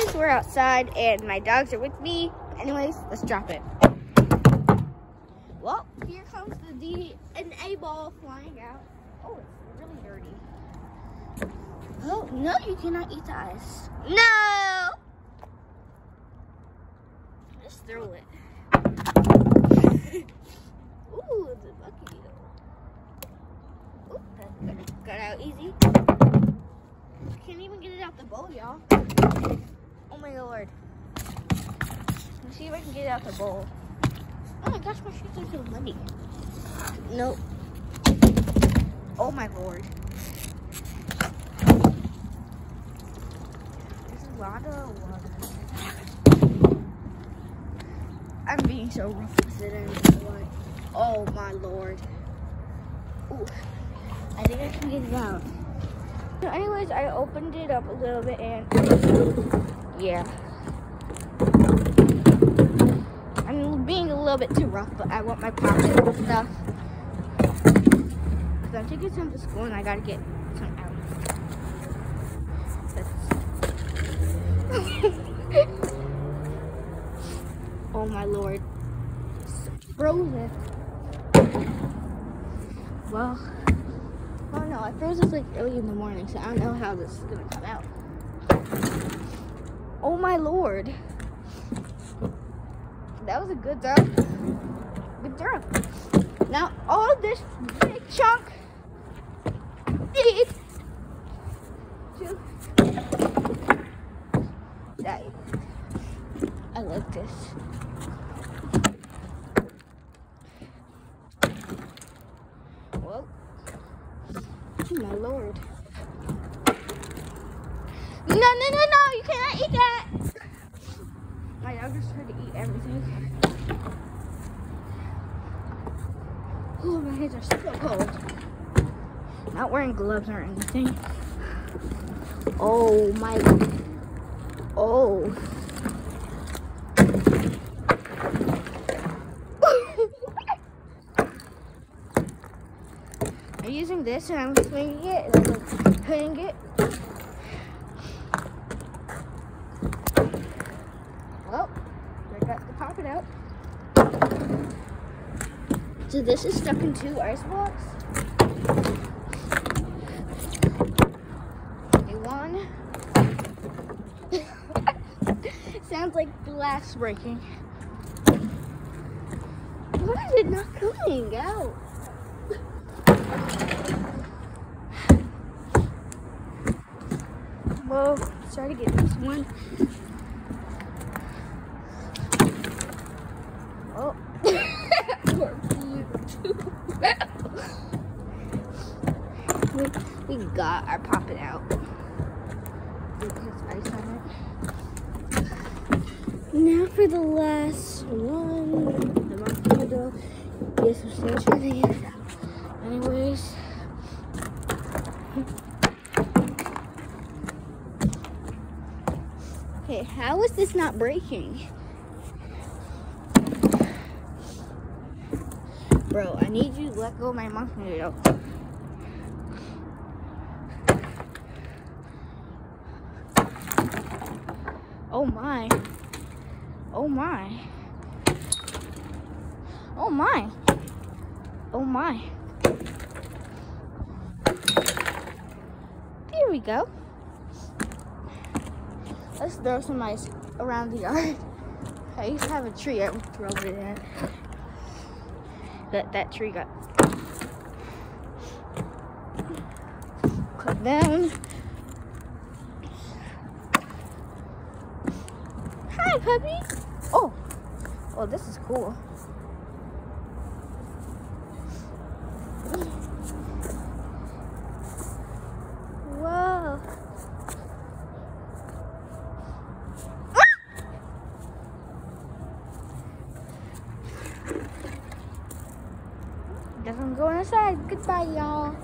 Anyways, we're outside and my dogs are with me. Anyways, let's drop it. Well, here comes the N.ABALL flying out. Oh, it's really dirty. Oh, no, you cannot eat the ice. No! Just throw it. Ooh, the lucky. Ooh, that got out easy. Can't even get it out the bowl, y'all. Oh my lord. Let's see if I can get it out the bowl. Oh my gosh, my shoes are so muddy. Nope. Oh my lord. There's a lot of water. I'm being so rough with it. I don't know why. Oh my lord. Ooh. I think I can get it out. So anyways, I opened it up a little bit and yeah. I'm being a little bit too rough, but I want my pocket and stuff. Because I'm taking some to school and I gotta get some out. Oh my lord. It's frozen. Well, oh no, I froze this like early in the morning, so I don't know how this is gonna come out. Oh my lord. That was a good throw. Good throw. Now all this big chunk needs to die. I like this. Well, oh my lord. No, you cannot eat that. My dog just tried to eat everything. Oh, my hands are so cold. Not wearing gloves or anything. Oh my. Oh. I'm using this and I'm swinging it and I'm putting it. Well, I got the pocket out. So this is stuck in 2 ice blocks. One. Sounds like glass breaking. Why is it not coming out? Well, let's try to get this one. Oh. we got our popping out. It has ice on it. Now for the last one. The monkey. Yes, I'm still trying to get it out. Anyways. Okay, how is this not breaking? Bro, I need you to let go of my monkey noodle. Oh my. Oh my. Oh my. Oh my. There we go. Let's throw some ice around the yard. I used to have a tree I would throw it in. That tree got cut down. Hi, puppy. Oh, this is cool. Whoa. Guess I'm going inside. Goodbye, y'all.